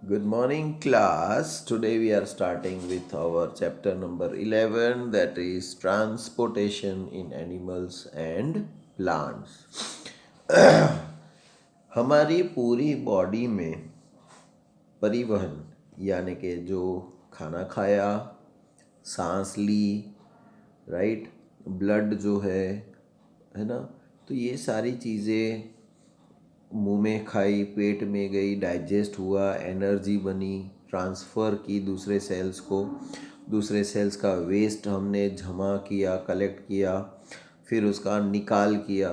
Good morning, class. Today we are starting with our chapter number 11, that is transportation in animals and plants. हमारी पूरी body में परिवहन यानी कि जो खाना खाया, सांस ली, राइट, ब्लड जो है ना, तो ये सारी चीज़ें मुंह में खाई, पेट में गई, डाइजेस्ट हुआ, एनर्जी बनी, ट्रांसफ़र की दूसरे सेल्स को, दूसरे सेल्स का वेस्ट हमने जमा किया, कलेक्ट किया, फिर उसका निकाल किया।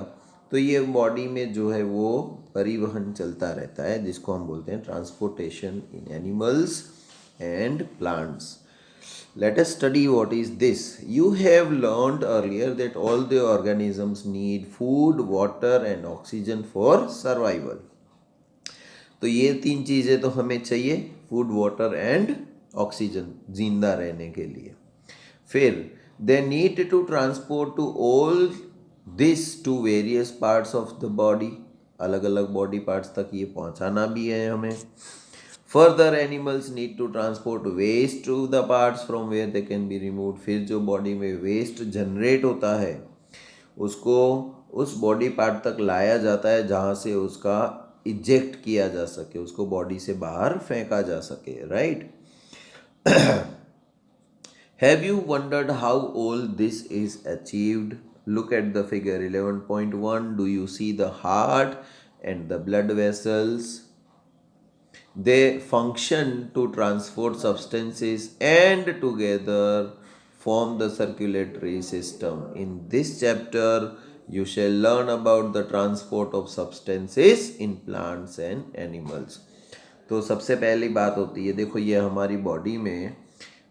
तो ये बॉडी में जो है वो परिवहन चलता रहता है, जिसको हम बोलते हैं transportation in animals and plants. Let us study what is this. You have learned earlier that all the organisms need food, water and oxygen for survival. तो ये तीन चीज़ें तो हमें चाहिए, फूड, वाटर एंड ऑक्सीजन, जिंदा रहने के लिए. फिर they need to transport to all this to various parts of the body. अलग अलग बॉडी पार्ट्स तक ये पहुंचाना भी है हमें. Further animals need to transport waste to the parts from where they can be remove. फिर जो बॉडी में वेस्ट जनरेट होता है उसको उस बॉडी पार्ट तक लाया जाता है जहाँ से उसका इजेक्ट किया जा सके, उसको बॉडी से बाहर फेंका जा सके, right. Have you wondered how all this is achieved? Look at the figure 11.1. Do you see the heart and the blood vessels? They function to transport substances and together form the circulatory system. In this chapter, you shall learn about the transport of substances in plants and animals. तो सबसे पहली बात होती है, देखो ये हमारी body में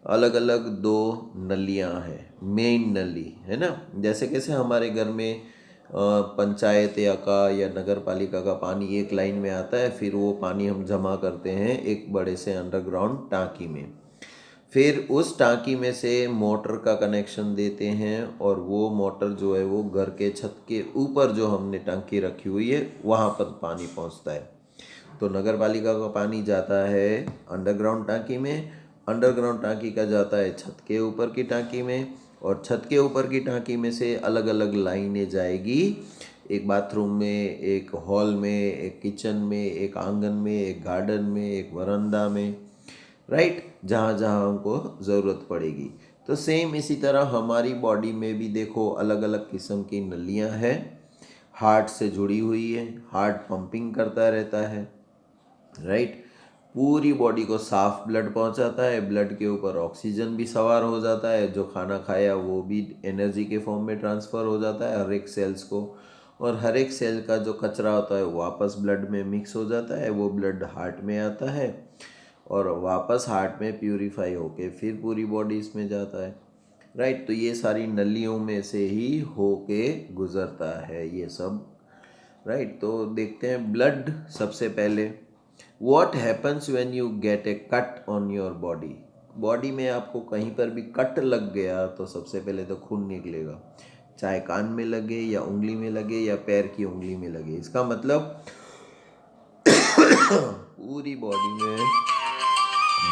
अलग अलग दो नलियां हैं, मेन नली है ना. जैसे कैसे हमारे घर में पंचायत या नगर पालिका का पानी एक लाइन में आता है, फिर वो पानी हम जमा करते हैं एक बड़े से अंडरग्राउंड टांकी में. फिर उस टांकी में से मोटर का कनेक्शन देते हैं और वो मोटर जो है वो घर के छत के ऊपर जो हमने टांकी रखी हुई है वहाँ पर पानी पहुँचता है. तो नगर पालिका का पानी जाता है अंडरग्राउंड टांकी में, अंडरग्राउंड टांकी का जाता है छत के ऊपर की टांकी में, और छत के ऊपर की टांकी में से अलग अलग लाइनें जाएगी, एक बाथरूम में, एक हॉल में, एक किचन में, एक आंगन में, एक गार्डन में, एक वरांडा में, राइट, जहाँ जहाँ हमको ज़रूरत पड़ेगी. तो सेम इसी तरह हमारी बॉडी में भी देखो अलग अलग किस्म की नलियाँ हैं. हार्ट से जुड़ी हुई है, हार्ट पंपिंग करता रहता है, राइट. पूरी बॉडी को साफ ब्लड पहुंचाता है, ब्लड के ऊपर ऑक्सीजन भी सवार हो जाता है, जो खाना खाया वो भी एनर्जी के फॉर्म में ट्रांसफ़र हो जाता है हर एक सेल्स को, और हर एक सेल का जो कचरा होता है वापस ब्लड में मिक्स हो जाता है, वो ब्लड हार्ट में आता है और वापस हार्ट में प्यूरिफाई होके फिर पूरी बॉडी इसमें जाता है, राइट. तो ये सारी नलियों में से ही होके गुजरता है ये सब, राइट. तो देखते हैं ब्लड सबसे पहले. What happens when you get A cut on your body. Body में आपको कहीं पर भी कट लग गया तो सबसे पहले तो खून निकलेगा, चाहे कान में लगे या उंगली में लगे या पैर की उंगली में लगे. इसका मतलब पूरी बॉडी में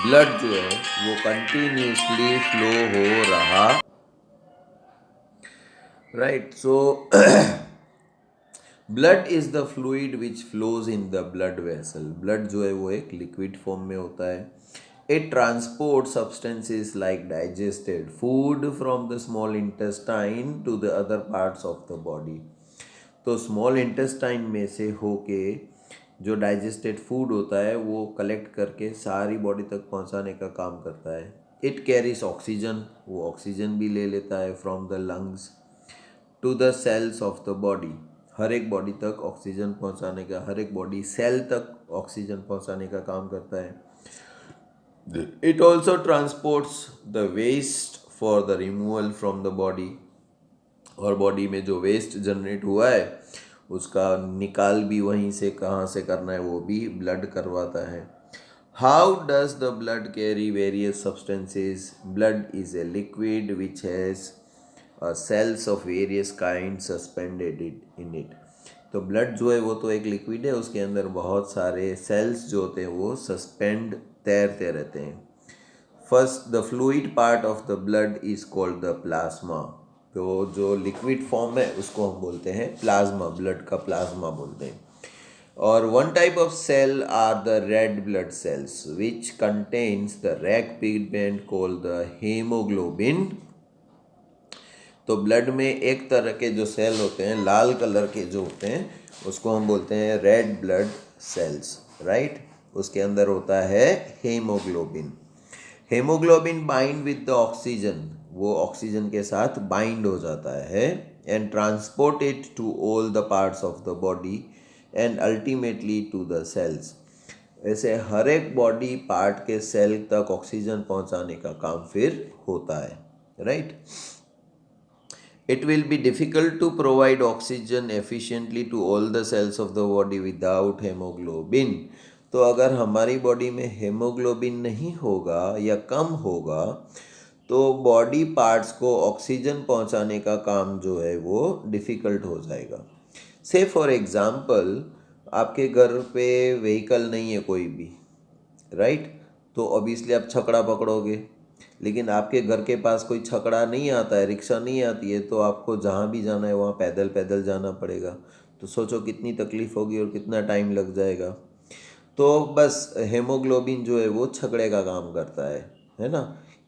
ब्लड जो है वो कंटिन्यूसली फ्लो हो रहा, right. So blood is the fluid which flows in the blood vessel. Blood जो है वो एक लिक्विड फॉर्म में होता है. It transport substances like digested food from the small intestine to the other parts of the body. तो small intestine में से होके जो डाइजेस्टेड फूड होता है वो कलेक्ट करके सारी बॉडी तक पहुंचाने का काम करता है. इट कैरीज ऑक्सीजन, वो ऑक्सीजन भी ले लेता है from the lungs to the cells of the body. हर एक बॉडी तक ऑक्सीजन पहुंचाने का, हर एक बॉडी सेल तक ऑक्सीजन पहुंचाने का काम करता है. It also transports the waste for the removal from the body. और बॉडी में जो वेस्ट जनरेट हुआ है उसका निकाल भी वहीं से कहाँ से करना है वो भी ब्लड करवाता है. How does the blood carry various substances. Blood is a liquid which has cells of various kinds suspended in it. तो ब्लड जो है वो तो एक लिक्विड है, उसके अंदर बहुत सारे सेल्स जो होते हैं वो सस्पेंड तैरते रहते हैं। First the fluid part of the blood is called the plasma. तो जो लिक्विड फॉर्म है उसको हम बोलते हैं प्लाज्मा, ब्लड का प्लाज्मा बोलते हैं। और one type of cell are the red blood cells which contains the red pigment called the haemoglobin. तो ब्लड में एक तरह के जो सेल होते हैं लाल कलर के जो होते हैं उसको हम बोलते हैं रेड ब्लड सेल्स, राइट। उसके अंदर होता है haemoglobin. Haemoglobin bind with the oxygen, वो ऑक्सीजन के साथ बाइंड हो जाता है and transport it to all the parts of the body and ultimately to the cells. ऐसे हर एक बॉडी पार्ट के सेल तक ऑक्सीजन पहुंचाने का काम फिर होता है, right. It will be difficult to provide oxygen efficiently to all the cells of the body without hemoglobin। तो अगर हमारी बॉडी में हेमोग्लोबिन नहीं होगा या कम होगा तो बॉडी पार्ट्स को ऑक्सीजन पहुंचाने का काम जो है वो डिफ़िकल्ट हो जाएगा। से फॉर एग्ज़ाम्पल आपके घर पे व्हीकल नहीं है कोई भी, राइट। तो ऑब्वियसली आप छकड़ा पकड़ोगे, लेकिन आपके घर के पास कोई छकड़ा नहीं आता है, रिक्शा नहीं आती है, तो आपको जहाँ भी जाना है वहाँ पैदल पैदल जाना पड़ेगा। तो सोचो कितनी तकलीफ़ होगी और कितना टाइम लग जाएगा। तो बस हेमोग्लोबिन जो है वो छकड़े का काम करता है ना,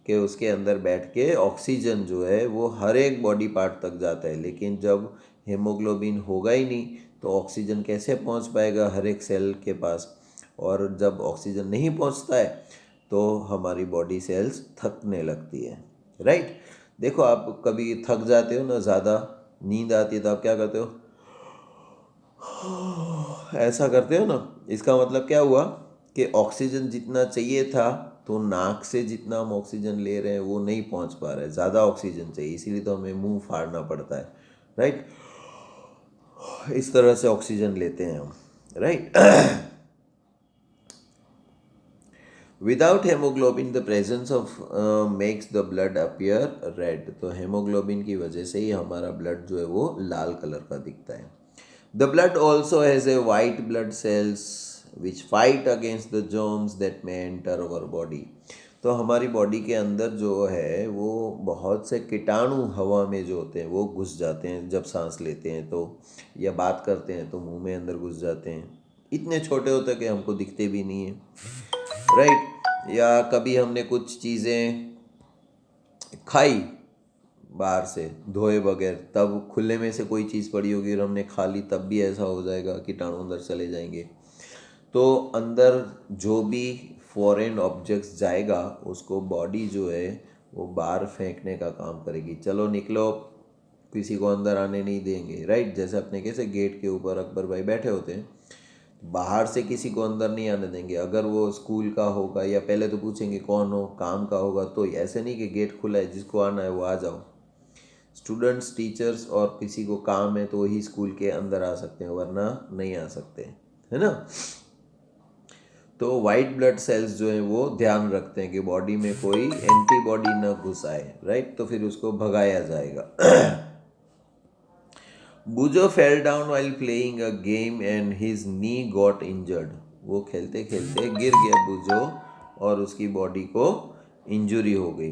कि उसके अंदर बैठ के ऑक्सीजन जो है वो हर एक बॉडी पार्ट तक जाता है। लेकिन जब हेमोग्लोबिन होगा ही नहीं तो ऑक्सीजन कैसे पहुंच पाएगा हर एक सेल के पास। और जब ऑक्सीजन नहीं पहुंचता है तो हमारी बॉडी सेल्स थकने लगती है, राइट। देखो आप कभी थक जाते हो ना, ज़्यादा नींद आती है तो आप क्या करते हो, ऐसा करते हो ना। इसका मतलब क्या हुआ कि ऑक्सीजन जितना चाहिए था तो नाक से जितना हम ऑक्सीजन ले रहे हैं वो नहीं पहुंच पा रहा है, ज़्यादा ऑक्सीजन चाहिए, इसीलिए तो हमें मुंह फाड़ना पड़ता है, राइट। इस तरह से ऑक्सीजन लेते हैं हम, right. Without haemoglobin the presence of makes the blood appear red. तो हेमोग्लोबिन की वजह से ही हमारा ब्लड जो है वो लाल कलर का दिखता है। The blood also has a white blood cells which fight against the germs that may enter our body. तो हमारी बॉडी के अंदर जो है वो बहुत से कीटाणु हवा में जो होते हैं वो घुस जाते हैं, जब सांस लेते हैं तो या बात करते हैं तो मुंह में अंदर घुस जाते हैं। इतने छोटे होते हैं कि हमको दिखते भी नहीं है, राइट। या कभी हमने कुछ चीज़ें खाई बाहर से धोए बगैर, तब खुले में से कोई चीज़ पड़ी होगी और हमने खा ली, तब भी ऐसा हो जाएगा, कीटाणु अंदर चले जाएंगे। तो अंदर जो भी फॉरेन ऑब्जेक्ट्स जाएगा उसको बॉडी जो है वो बाहर फेंकने का काम करेगी। चलो निकलो, किसी को अंदर आने नहीं देंगे, राइट। जैसे अपने कैसे गेट के ऊपर अकबर भाई बैठे होते हैं, बाहर से किसी को अंदर नहीं आने देंगे। अगर वो स्कूल का होगा या पहले तो पूछेंगे कौन हो, काम का होगा, तो ऐसे नहीं कि गेट खुला है जिसको आना है वो आ जाओ। स्टूडेंट्स, टीचर्स और किसी को काम है तो वही स्कूल के अंदर आ सकते हैं, वरना नहीं आ सकते, है ना। तो वाइट ब्लड सेल्स जो हैं वो ध्यान रखते हैं कि बॉडी में कोई एंटीबॉडी न घुस आए, राइट। तो फिर उसको भगाया जाएगा। Bujo fell down while playing a game and his knee got injured. वो खेलते खेलते गिर गया बुजो और उसकी बॉडी को इंजुरी हो गई।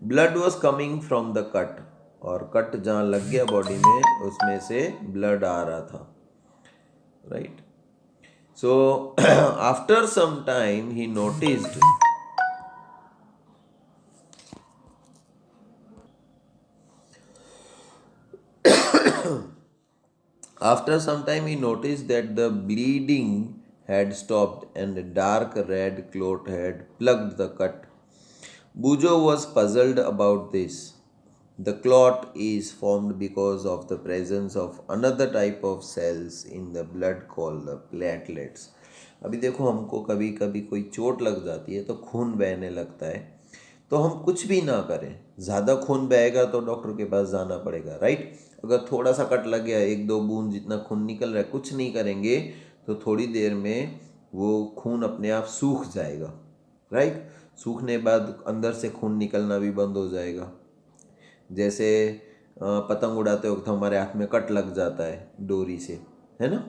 Blood was coming from the cut, और कट जहाँ लग गया बॉडी में उसमें से ब्लड आ रहा था, right. So after some time he noticed After some time, he noticed that the bleeding had stopped and a dark red clot had plugged the cut. Bujo was puzzled about this. The clot is formed because of the presence of another type of cells in the blood called the platelets. अभी देखो, हमको कभी कभी कोई चोट लग जाती है तो खून बहने लगता है, तो हम कुछ भी ना करें, ज़्यादा खून बहेगा तो डॉक्टर के पास जाना पड़ेगा, राइट। अगर थोड़ा सा कट लग गया, एक दो बूंद जितना खून निकल रहा है, कुछ नहीं करेंगे तो थोड़ी देर में वो खून अपने आप सूख जाएगा, राइट। सूखने बाद अंदर से खून निकलना भी बंद हो जाएगा। जैसे पतंग उड़ाते वक्त हमारे हाथ में कट लग जाता है डोरी से, है ना।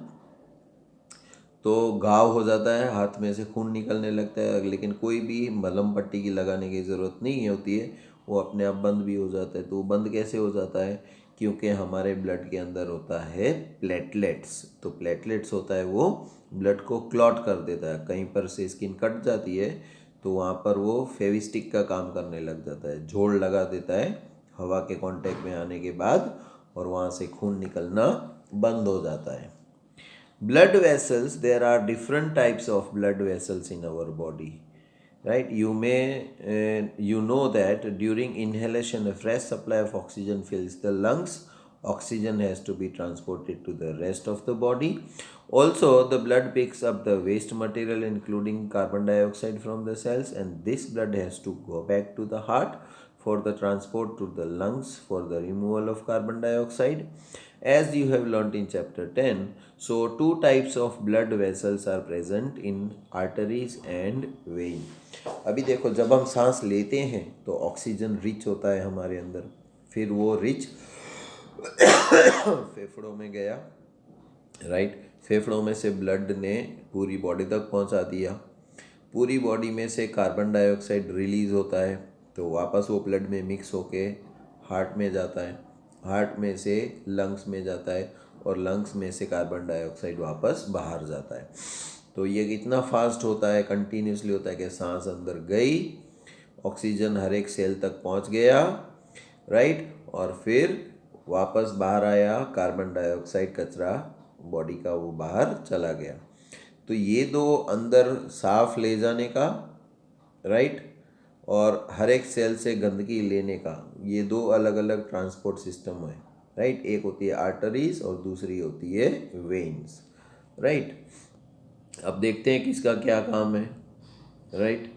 तो घाव हो जाता है, हाथ में से खून निकलने लगता है, लेकिन कोई भी मलहम पट्टी की लगाने की ज़रूरत नहीं होती है, वो अपने आप बंद भी हो जाता है। तो वो बंद कैसे हो जाता है? क्योंकि हमारे ब्लड के अंदर होता है प्लेटलेट्स। तो प्लेटलेट्स होता है वो ब्लड को क्लॉट कर देता है। कहीं पर से स्किन कट जाती है तो वहाँ पर वो फेविस्टिक का काम करने लग जाता है, जोड़ लगा देता है हवा के कांटेक्ट में आने के बाद, और वहाँ से खून निकलना बंद हो जाता है। Blood vessels, there are different types of blood vessels in our body, right? You know that during inhalation, a fresh supply of oxygen fills the lungs. Oxygen has to be transported to the rest of the body. Also, the blood picks up the waste material, including carbon dioxide from the cells, and this blood has to go back to the heart for the transport to the lungs for the removal of carbon dioxide. As you have learnt in chapter 10, so two types of blood vessels are present in arteries and vein. अभी देखो, जब हम सांस लेते हैं तो oxygen rich होता है हमारे अंदर, फिर वो रिच फेफड़ों में गया, राइट। फेफड़ों में से ब्लड ने पूरी बॉडी तक पहुंचा दिया, पूरी बॉडी में से कार्बन डाइऑक्साइड रिलीज होता है, तो वापस वो ब्लड में मिक्स होके हार्ट में जाता है, हार्ट में से लंग्स में जाता है, और लंग्स में से कार्बन डाइऑक्साइड वापस बाहर जाता है। तो ये इतना फास्ट होता है, कंटिन्यूसली होता है कि सांस अंदर गई, ऑक्सीजन हर एक सेल तक पहुंच गया, राइट, और फिर वापस बाहर आया, कार्बन डाइऑक्साइड कचरा बॉडी का वो बाहर चला गया। तो ये दो अंदर साफ ले जाने का, राइट, और हर एक सेल से गंदगी लेने का, ये दो अलग अलग ट्रांसपोर्ट सिस्टम है, राइट। एक होती है आर्टरीज और दूसरी होती है वेन्स, राइट। अब देखते हैं किसका क्या काम है, right.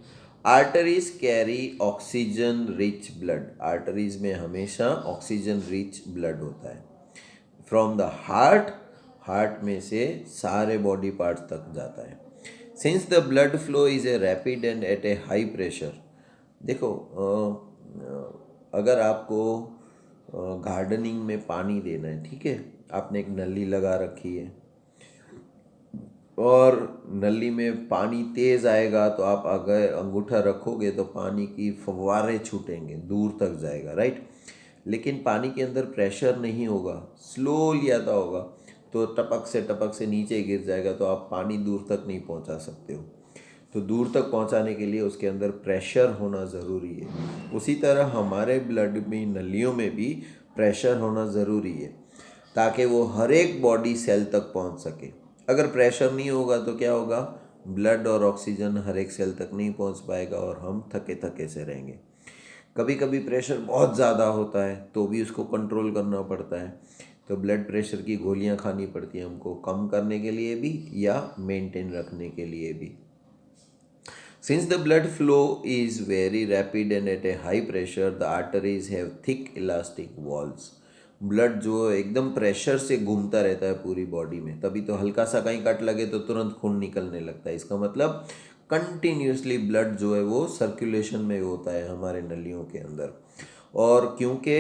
Arteries carry oxygen rich blood. Arteries में हमेशा ऑक्सीजन रिच ब्लड होता है फ्रॉम द हार्ट, हार्ट में से सारे बॉडी पार्ट्स तक जाता है। Since the blood flow is a rapid and at a high pressure. देखो, अगर आपको गार्डनिंग में पानी देना है, ठीक है, आपने एक नली लगा रखी है और नली में पानी तेज़ आएगा तो आप अगर अंगूठा रखोगे तो पानी की फव्वारे छूटेंगे, दूर तक जाएगा, राइट। लेकिन पानी के अंदर प्रेशर नहीं होगा, स्लोली आता होगा, तो टपक से नीचे गिर जाएगा, तो आप पानी दूर तक नहीं पहुंचा सकते हो। तो दूर तक पहुंचाने के लिए उसके अंदर प्रेशर होना ज़रूरी है। उसी तरह हमारे ब्लड में, नलियों में भी प्रेशर होना ज़रूरी है, ताकि वो हर एक बॉडी सेल तक पहुंच सके। अगर प्रेशर नहीं होगा तो क्या होगा? ब्लड और ऑक्सीजन हर एक सेल तक नहीं पहुंच पाएगा और हम थके थके से रहेंगे। कभी कभी प्रेशर बहुत ज़्यादा होता है तो भी उसको कंट्रोल करना पड़ता है, तो ब्लड प्रेशर की गोलियां खानी पड़ती हैं हमको, कम करने के लिए भी या मेंटेन रखने के लिए भी। Since the blood flow is very rapid and at a high pressure, the arteries have thick elastic walls. Blood जो एकदम प्रेशर से घूमता रहता है पूरी बॉडी में, तभी तो हल्का सा कहीं कट लगे तो तुरंत खून निकलने लगता है। इसका मतलब कंटिन्यूसली ब्लड जो है वो सर्कुलेशन में होता है हमारे नलियों के अंदर। और क्योंकि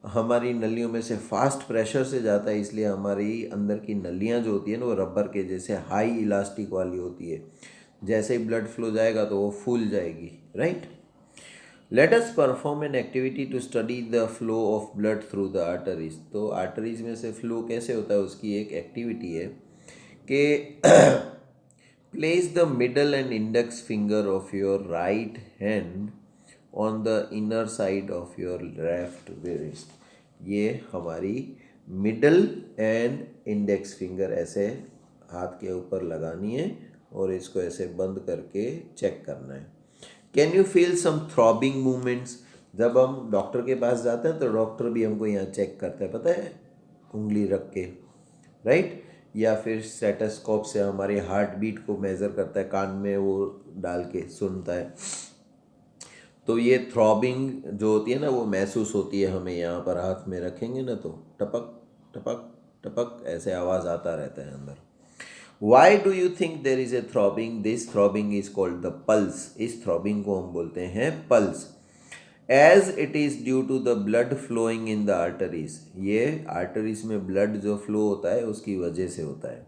हमारी नलियों में से फास्ट प्रेशर से जाता है, इसलिए हमारी अंदर की नलियां जो होती है ना, वो रबर के जैसे हाई इलास्टिक वाली होती है। जैसे ही ब्लड फ्लो जाएगा तो वो फूल जाएगी, right. Let us perform an activity to study the flow of blood through the arteries. तो आर्टरीज में से फ्लो कैसे होता है, उसकी एक एक्टिविटी है कि place the middle and index finger of your right hand on the inner side of your left wrist. ये हमारी मिडल एंड इंडेक्स फिंगर ऐसे हाथ के ऊपर लगानी है और इसको ऐसे बंद करके चेक करना है। Can you feel some throbbing movements? जब हम डॉक्टर के पास जाते हैं तो डॉक्टर भी हमको यहाँ चेक करता है, पता है, उंगली रख के, राइट, या फिर स्टेथोस्कोप से हमारी हार्ट बीट को मेज़र करता है, कान में वो डाल के सुनता है। तो ये थ्रॉबिंग जो होती है ना, वो महसूस होती है हमें। यहाँ पर हाथ में रखेंगे ना तो टपक टपक टपक ऐसे आवाज़ आता रहता है अंदर। Why do you think there is a throbbing? This throbbing is called the pulse. इस throbbing को हम बोलते हैं pulse. As it is due to the blood flowing in the arteries, ये आर्टरीज में ब्लड जो फ्लो होता है उसकी वजह से होता है।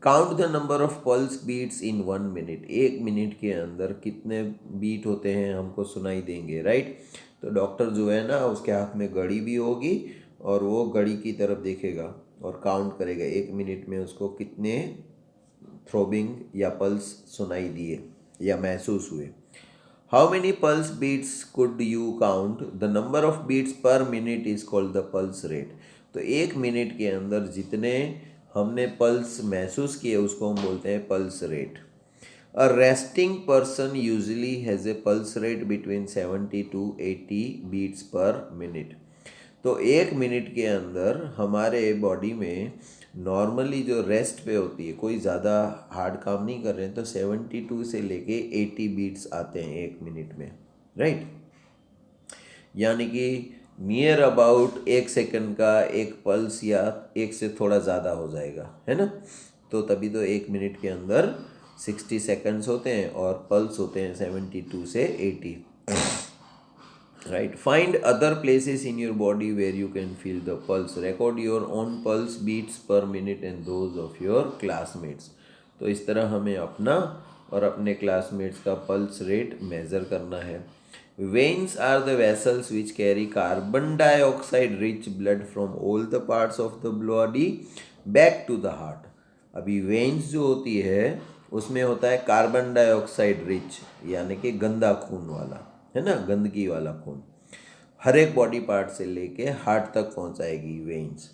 Count the number of pulse beats in 1 minute, 1 minute के अंदर कितने बीट होते हैं हमको सुनाई देंगे, राइट। तो डॉक्टर जो है ना उसके हाथ में घड़ी भी होगी और वो घड़ी की तरफ देखेगा और काउंट करेगा 1 मिनट में उसको कितने थ्रोबिंग या पल्स सुनाई दिए या महसूस हुए। How many pulse beats could you count, the number of beats per minute is called the pulse rate. तो 1 मिनट के अंदर जितने हमने पल्स महसूस किए उसको हम बोलते हैं pulse rate. A resting person usually has a pulse rate between 70 to 80 beats per minute. तो 1 मिनट के अंदर हमारे बॉडी में नॉर्मली जो रेस्ट पे होती है, कोई ज़्यादा हार्ड काम नहीं कर रहे हैं, तो 72 से लेके 80 बीट्स आते हैं 1 मिनट में, राइट। यानी कि नियर अबाउट 1 सेकंड का एक पल्स या एक से थोड़ा ज़्यादा हो जाएगा, है ना। तो तभी तो 1 मिनट के अंदर 60 सेकंड्स होते हैं और पल्स होते हैं 72 से 80, right. Find other places in your body where you can feel the pulse. Record your own pulse beats per minute and those of your classmates. तो इस तरह हमें अपना और अपने क्लासमेट्स का पल्स रेट मेज़र करना है। Veins are the vessels which carry carbon dioxide rich blood from all the parts of the body back to the heart. अभी वेन्स जो होती है उसमें होता है कार्बन डाइऑक्साइड रिच, यानी कि गंदा खून वाला, है ना, गंदगी वाला खून हर एक बॉडी पार्ट से लेके हार्ट तक पहुंचाएगी veins.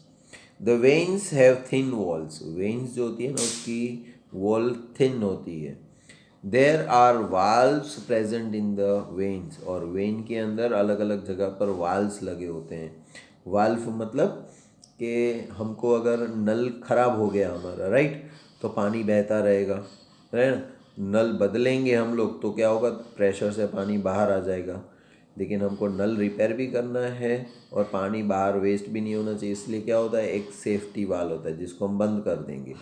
The veins have thin walls, veins जो होती है ना उसकी वॉल थिन होती है। There are valves present in the veins, और वेन के अंदर अलग अलग जगह पर वाल्व्स लगे होते हैं। वाल्व मतलब कि हमको अगर नल खराब हो गया हमारा, राइट, तो पानी बहता रहेगा, राइट। नल बदलेंगे हम लोग तो क्या होगा, प्रेशर से पानी बाहर आ जाएगा। लेकिन हमको नल रिपेयर भी करना है और पानी बाहर वेस्ट भी नहीं होना चाहिए, इसलिए क्या होता है, एक सेफ्टी वाल्व होता है जिसको हम बंद कर देंगे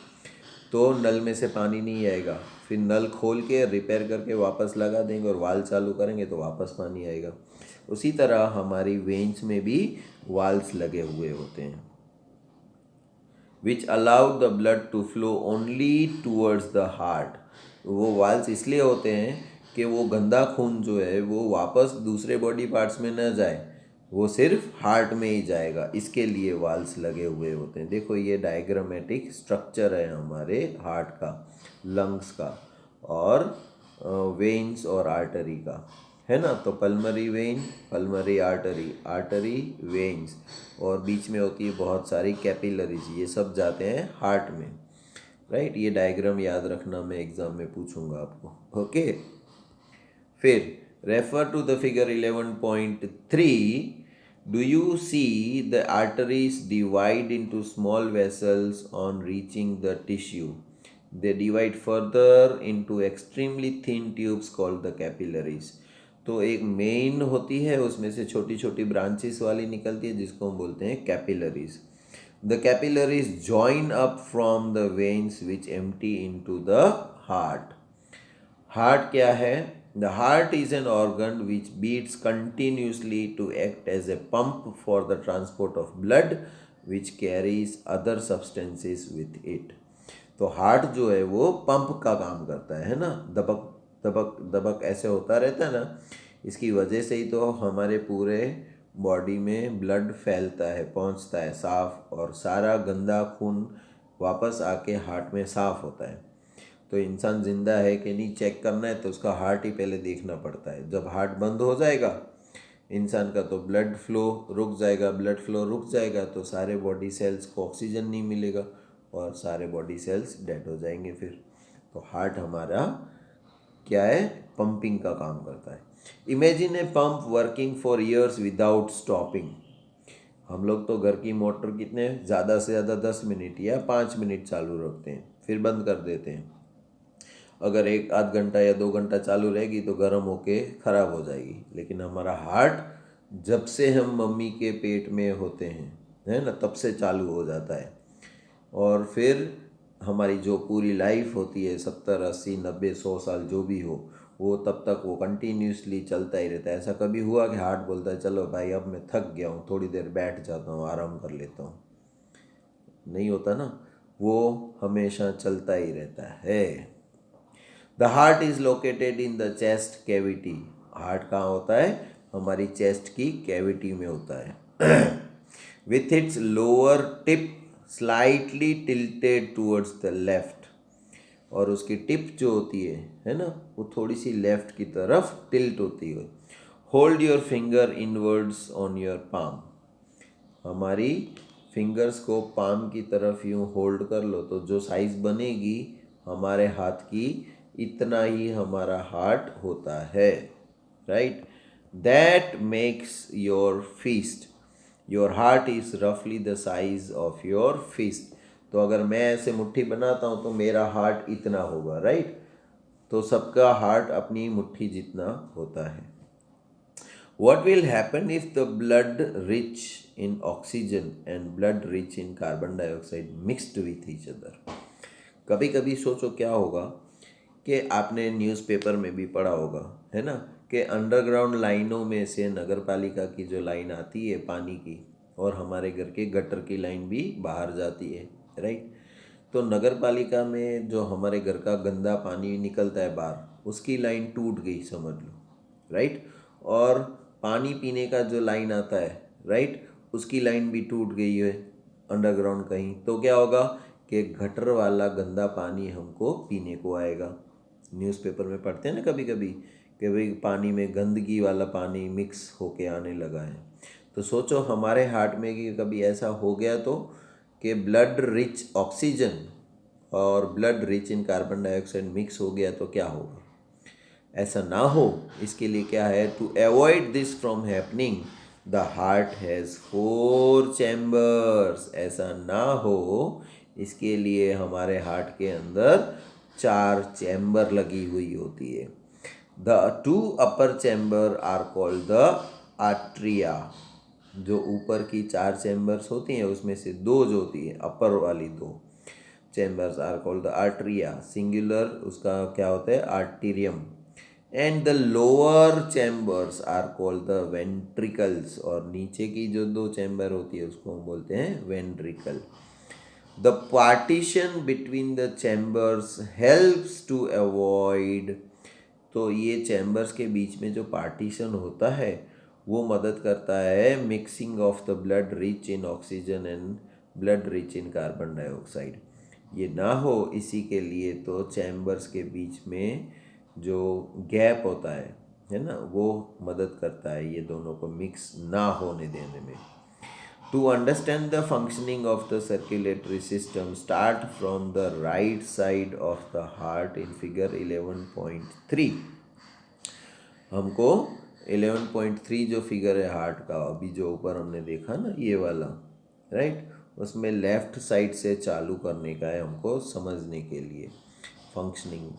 तो नल में से पानी नहीं आएगा। फिर नल खोल के रिपेयर करके वापस लगा देंगे और वाल्व चालू करेंगे तो वापस पानी आएगा। उसी तरह हमारी वेन्स में भी वाल्व्स लगे हुए होते हैं which allow the blood to flow only towards the heart. वो वाल्व्स इसलिए होते हैं कि वो गंदा खून जो है वो वापस दूसरे बॉडी पार्ट्स में न जाए, वो सिर्फ हार्ट में ही जाएगा, इसके लिए वाल्व्स लगे हुए होते हैं। देखो ये डायग्रामेटिक स्ट्रक्चर है हमारे हार्ट का, लंग्स का और वेन्स और आर्टरी का, है ना। तो pulmonary when, pulmonary artery, artery veins, और बीच में होती है बहुत सारी कैपिलरीज, ये सब जाते हैं हार्ट में, राइट। ये डायग्राम याद रखना, मैं एग्जाम में पूछूंगा आपको, ओके। फिर refer to the figure 11.3। Do you see the arteries divide into small vessels on reaching the tissue? They divide further into extremely thin tubes called the capillaries. तो एक मेन होती है, उसमें से छोटी छोटी ब्रांचेस वाली निकलती है जिसको हम बोलते हैं capillaries. The capillaries join up from the veins which empty into the heart. Heart क्या है? The heart is an organ which beats continuously to act as a pump for the transport of blood which carries other substances with it. तो heart जो है वो pump का काम करता है ना, दबक दबक दबक ऐसे होता रहता है ना, इसकी वजह से ही तो हमारे पूरे बॉडी में ब्लड फैलता है, पहुंचता है साफ, और सारा गंदा खून वापस आके हार्ट में साफ होता है। तो इंसान ज़िंदा है कि नहीं चेक करना है तो उसका हार्ट ही पहले देखना पड़ता है। जब हार्ट बंद हो जाएगा इंसान का तो ब्लड फ्लो रुक जाएगा, ब्लड फ्लो रुक जाएगा तो सारे बॉडी सेल्स को ऑक्सीजन नहीं मिलेगा और सारे बॉडी सेल्स डेड हो जाएंगे फिर। तो हार्ट हमारा क्या है, पंपिंग का काम करता है। Imagine a pump working for years without stopping. हम लोग तो घर की मोटर कितने ज़्यादा से ज़्यादा 10 मिनट या 5 मिनट चालू रखते हैं फिर बंद कर देते हैं। अगर 1 आध घंटा या 2 घंटा चालू रहेगी तो गर्म होके ख़राब हो जाएगी। लेकिन हमारा हार्ट जब से हम मम्मी के पेट में होते हैं, है ना, तब से चालू हो जाता है और फिर हमारी जो पूरी लाइफ होती है 70 80 90 100 साल जो भी हो, वो तब तक वो कंटिन्यूसली चलता ही रहता है। ऐसा कभी हुआ कि हार्ट बोलता है चलो भाई अब मैं थक गया हूँ, थोड़ी देर बैठ जाता हूँ, आराम कर लेता हूँ? नहीं होता ना, वो हमेशा चलता ही रहता है। The heart is located in the chest cavity. Heart कहाँ होता है? हमारी चेस्ट की कैविटी में होता है। With its lower tip slightly tilted towards the left. और उसकी टिप जो होती है ना, वो थोड़ी सी लेफ्ट की तरफ टिल्ट होती है। Hold your finger inwards on your palm. हमारी फिंगर्स को पाम की तरफ यूं होल्ड कर लो तो जो साइज बनेगी हमारे हाथ की, इतना ही हमारा हार्ट होता है, right? That makes your fist. Your heart is रफली the size of your fist. तो अगर मैं ऐसे मुट्ठी बनाता हूँ तो मेरा हार्ट इतना होगा, राइट? तो सबका हार्ट अपनी मुट्ठी जितना होता है। What will happen if the blood rich in oxygen and blood rich in carbon dioxide mixed with each other? कभी कभी सोचो क्या होगा कि आपने न्यूज़पेपर में भी पढ़ा होगा, है ना, कि अंडरग्राउंड लाइनों में से नगर पालिका की जो लाइन आती है पानी की, और हमारे घर के गटर की लाइन भी बाहर जाती है, राइट? तो नगर पालिका में जो हमारे घर का गंदा पानी निकलता है बाहर, उसकी लाइन टूट गई समझ लो, राइट? और पानी पीने का जो लाइन आता है, राइट, उसकी लाइन भी टूट गई है अंडरग्राउंड कहीं, तो क्या होगा कि गटर वाला गंदा पानी हमको पीने को आएगा। न्यूज़पेपर में पढ़ते हैं ना कभी कभी कि भाई पानी में गंदगी वाला पानी मिक्स होके आने लगा है। तो सोचो हमारे हार्ट में कि कभी ऐसा हो गया तो कि ब्लड रिच ऑक्सीजन और blood rich in carbon dioxide mix हो गया तो क्या होगा? ऐसा ना हो इसके लिए क्या है, to avoid this from happening the heart has 4 chambers. ऐसा ना हो इसके लिए हमारे हार्ट के अंदर 4 चैम्बर लगी हुई होती है। The 2 upper chamber are called the atria. जो ऊपर की 4 चैम्बर्स होती हैं उसमें से 2 जो होती है अपर वाली 2 chambers are called the atria. Singular उसका क्या होता है? Atrium. And the lower chambers are called the ventricles. और नीचे की जो 2 चैम्बर होती है उसको हम बोलते हैं ventricle. The partition between the chambers helps to avoid. तो ये चैम्बर्स के बीच में जो पार्टीशन होता है वो मदद करता है mixing of the blood rich in oxygen and blood rich in carbon dioxide. ये ना हो इसी के लिए तो चैम्बर्स के बीच में जो गैप होता है ना, वो मदद करता है ये दोनों को मिक्स ना होने देने में। To understand the functioning of the circulatory system, start from the right side of the heart in figure 11.3। हमको 11.3 जो फिगर है हार्ट का, अभी जो ऊपर हमने देखा ना ये वाला, राइट, उसमें लेफ्ट साइड से चालू करने का है हमको समझने के लिए functioning.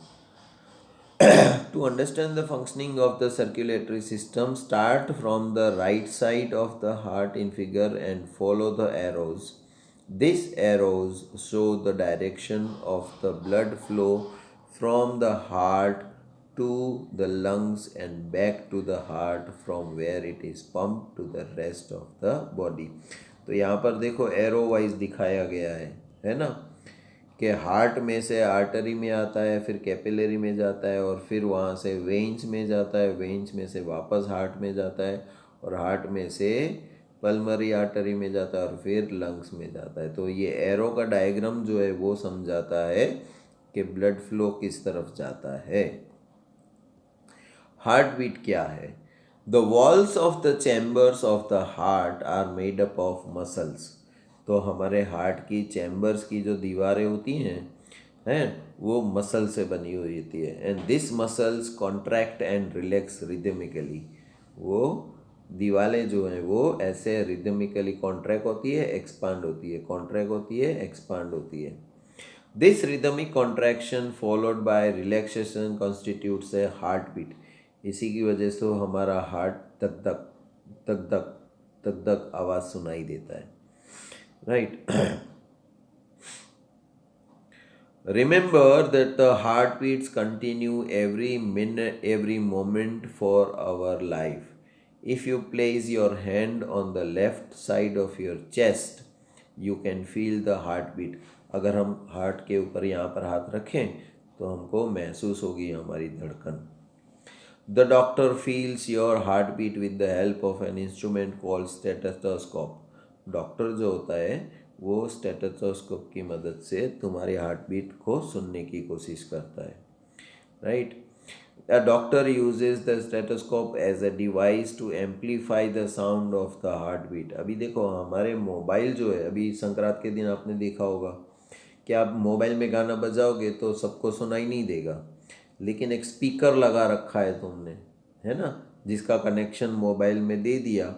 To understand the functioning of the circulatory system, start from the right side of the heart in figure and follow the arrows. These arrows show the direction of the blood flow from the heart to the lungs and back to the heart from where it is pumped to the rest of the body। तो यहाँ पर देखो arrow wise दिखाया गया है ना, कि heart में से आर्टरी में आता है, फिर कैपिलरी में जाता है, और फिर वहाँ से वेन्स में जाता है, वेन्स में से वापस हार्ट में जाता है, और हार्ट में से पल्मरी आर्टरी में जाता है, और फिर लंग्स में जाता है। तो ये एरो का डायग्राम जो है वो समझाता है कि ब्लड फ्लो किस तरफ जाता है। हार्ट बीट क्या है? The walls of the chambers of the heart are made up of muscles. तो हमारे हार्ट की चैम्बर्स की जो दीवारें होती हैं वो मसल से बनी हुई होती है। And this muscles contract and relax rhythmically. वो दीवारें जो हैं वो ऐसे रिदमिकली कॉन्ट्रैक्ट होती है, एक्सपांड होती है, कॉन्ट्रैक्ट होती है, एक्सपांड होती है। This rhythmic contraction followed by relaxation constitutes a heart beat. इसी की वजह से हमारा हार्ट धक धक धक धक धक धक आवाज़ सुनाई देता है, right. Remember that the heartbeats continue every minute, every moment for our life. If you place your hand on the left side of your chest, you can feel the heartbeat. अगर हम हार्ट के ऊपर यहाँ पर हाथ रखें तो हमको महसूस होगी हमारी धड़कन. The doctor feels your heartbeat with the help of an instrument called stethoscope. Doctor जो होता है वो स्टेथोस्कोप की मदद से तुम्हारी हार्ट बीट को सुनने की कोशिश करता है, right. A doctor uses the stethoscope as a device to amplify the sound of the heartbeat. अभी देखो हमारे मोबाइल जो है, अभी संक्रांत के दिन आपने देखा होगा कि आप मोबाइल में गाना बजाओगे तो सबको सुनाई नहीं देगा, लेकिन एक स्पीकर लगा रखा है तुमने, है ना, जिसका कनेक्शन मोबाइल में दे दिया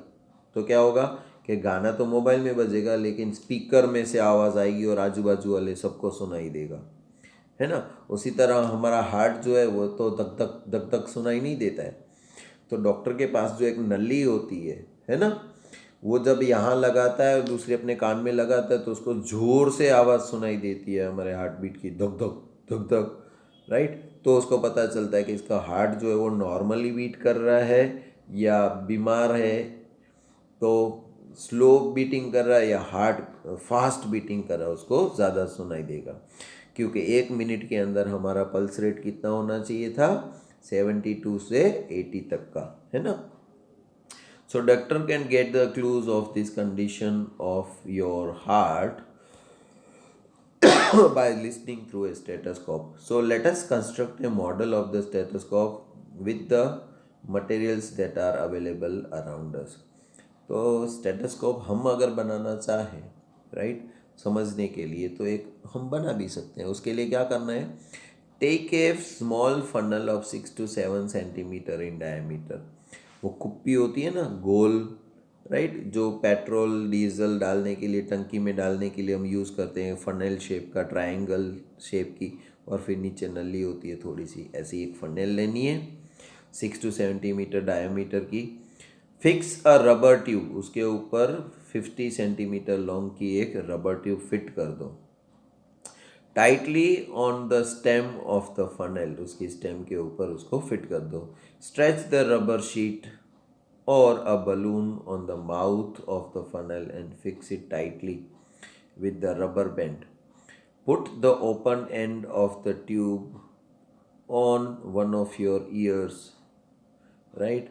तो क्या होगा कि गाना तो मोबाइल में बजेगा लेकिन स्पीकर में से आवाज़ आएगी और आजू बाजू वाले सबको सुनाई देगा, है ना. उसी तरह हमारा हार्ट जो है वो तो धक धक धक धक सुनाई नहीं देता है. तो डॉक्टर के पास जो एक नली होती है ना, वो जब यहाँ लगाता है और दूसरे अपने कान में लगाता है तो उसको जोर से आवाज़ सुनाई देती है हमारे हार्ट बीट की, धक धक धक धक, राइट. तो उसको पता चलता है कि इसका हार्ट जो है वो नॉर्मली बीट कर रहा है या बीमार है, तो स्लो बीटिंग कर रहा है या हार्ट फास्ट बीटिंग कर रहा है, उसको ज़्यादा सुनाई देगा. क्योंकि 1 मिनट के अंदर हमारा पल्स रेट कितना होना चाहिए था, 72 से 80 तक का, है ना. So doctor can get the clues of this condition of your heart by listening through a stethoscope. So let us construct a model of the stethoscope with the materials that are available around us. तो stethoscope हम अगर बनाना चाहें, right, समझने के लिए तो एक हम बना भी सकते हैं. उसके लिए क्या करना है, take a small funnel of 6 to 7 centimetre in diameter. वो कुप्पी होती है ना गोल, राइट, जो पेट्रोल डीजल डालने के लिए टंकी में डालने के लिए हम यूज़ करते हैं, फनल शेप का, ट्रायंगल शेप की, और फिर नीचे नली होती है थोड़ी सी, ऐसी एक फनल लेनी है 6 to 7 सेंटीमीटर डायमीटर की. फिक्स अ रबर ट्यूब, उसके ऊपर 50 सेंटीमीटर लॉन्ग की एक रबर ट्यूब फिट कर दो tightly on the stem of the funnel, उसकी स्टेम के ऊपर उसको फिट कर दो. स्ट्रेच द रबर शीट और a balloon on the mouth of the funnel and fix it tightly with the rubber band. Put the open end of the tube on one of your ears, right?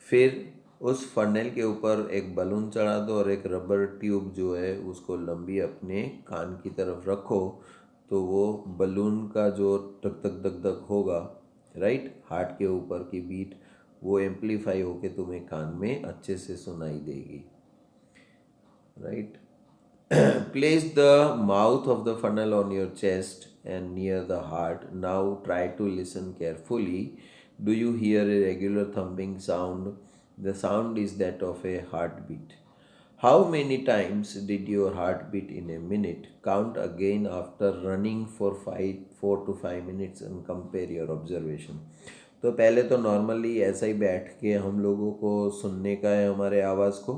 फिर उस funnel के ऊपर एक balloon चढ़ा दो और एक rubber tube जो है उसको लंबी अपने कान की तरफ रखो, तो वो बलून का जो धक धक धक धक होगा, राइट, हार्ट के ऊपर की बीट, वो एम्पलीफाई होके तुम्हें कान में अच्छे से सुनाई देगी, right. Place the mouth of the funnel on your chest and near the heart. Now try to listen carefully. Do you hear a regular thumping sound? The sound is that of a heartbeat. How many times did your heart beat in a minute? Count again after running for 4 to 5 minutes and compare your observation. तो पहले तो normally ऐसा ही बैठ के हम लोगों को सुनने का है हमारे आवाज़ को,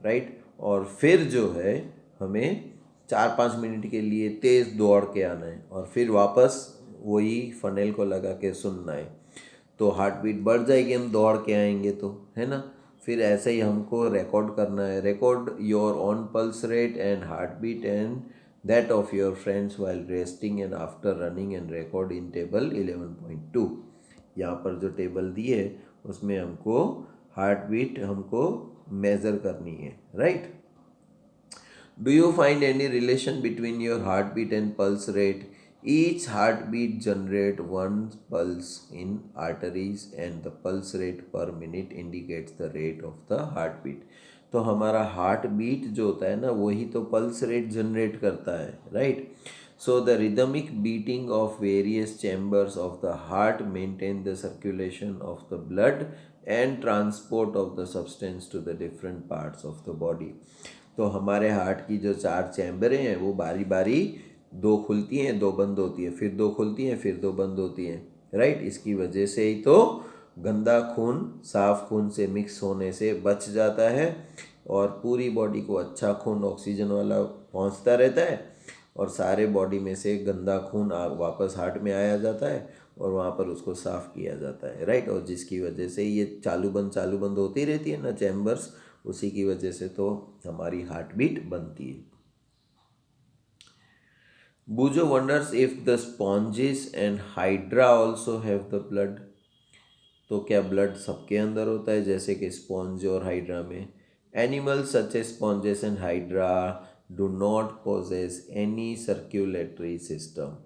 राइट. और फिर जो है हमें 4-5 मिनट के लिए तेज़ दौड़ के आना है और फिर वापस वही फनेल को लगा के सुनना है, तो हार्ट बीट बढ़ जाएगी हम दौड़ के आएंगे तो, है ना. फिर ऐसे ही हमको रिकॉर्ड करना है, record your own pulse rate and heart beat and that of your friends while resting and after running and record in table 11.2. यहाँ पर जो टेबल दी है उसमें हमको हार्ट बीट हमको मेज़र करनी है, right. Do you find any relation between your heartbeat and pulse rate? Each heartbeat generate one pulse in arteries and the pulse rate per minute indicates the rate of the heartbeat. तो हमारा heart beat जो होता है ना वही तो pulse rate generate करता है, right. So the rhythmic beating of various chambers of the heart maintain the circulation of the blood and transport of the substance to the different parts of the body. तो हमारे heart की जो 4 चैम्बरें हैं वो बारी बारी 2 खुलती हैं 2 बंद होती हैं, फिर 2 खुलती हैं फिर 2 बंद होती हैं, राइट. इसकी वजह से ही तो गंदा खून साफ खून से मिक्स होने से बच जाता है और पूरी बॉडी को अच्छा खून ऑक्सीजन वाला पहुंचता रहता है और सारे बॉडी में से गंदा खून वापस हार्ट में आया जाता है और वहाँ पर उसको साफ़ किया जाता है, राइट। और जिसकी वजह से ये चालू बंद होती रहती है ना चैम्बर्स, उसी की वजह से तो हमारी हार्ट बीट बनती है। Bujo wonders if the sponges and hydra also have the blood. तो क्या ब्लड सबके अंदर होता है जैसे कि स्पॉन्ज और हाइड्रा में? Animals such as sponges and hydra do not possess any circulatory system.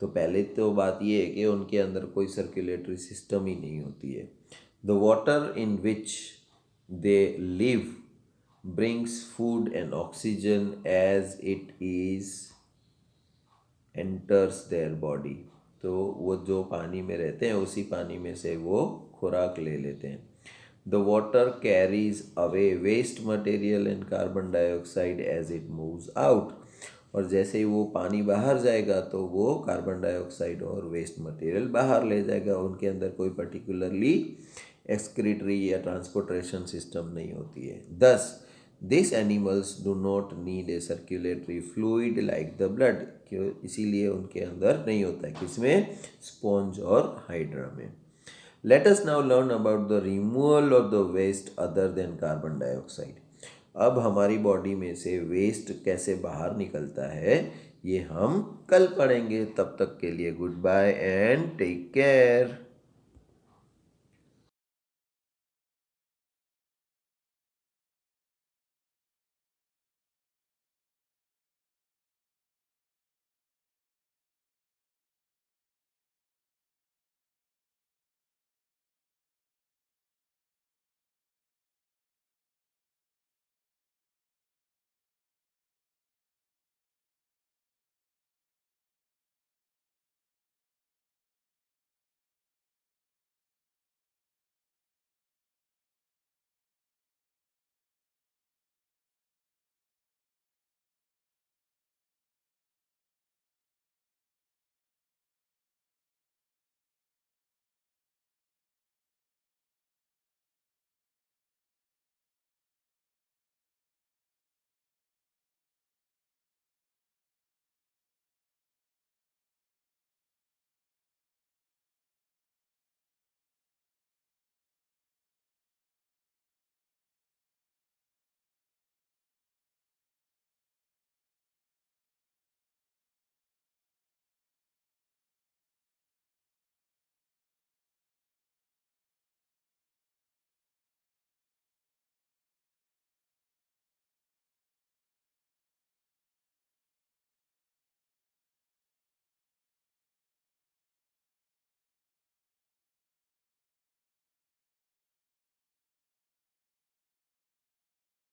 तो पहले तो बात ये है कि उनके अंदर कोई सर्कुलेटरी सिस्टम ही नहीं होती है। The water in which they live brings food and oxygen as it is enters their body. तो वो जो पानी में रहते हैं उसी पानी में से वो खुराक ले लेते हैं। The water carries away waste material and carbon dioxide as it moves out. और जैसे ही वो पानी बाहर जाएगा तो वो कार्बन डाइऑक्साइड और वेस्ट मटेरियल बाहर ले जाएगा। उनके अंदर कोई पर्टिकुलरली एक्सक्रीटरी या ट्रांसपोर्टेशन सिस्टम नहीं होती है। Thus this animals do not need a circulatory fluid like the blood. क्यों? इसीलिए उनके अंदर नहीं होता है। किसमें? स्पॉन्ज और हाइड्रा में। Let us now learn about the removal of the waste other than carbon dioxide. अब हमारी बॉडी में से वेस्ट कैसे बाहर निकलता है ये हम कल पढ़ेंगे। तब तक के लिए goodbye and take care.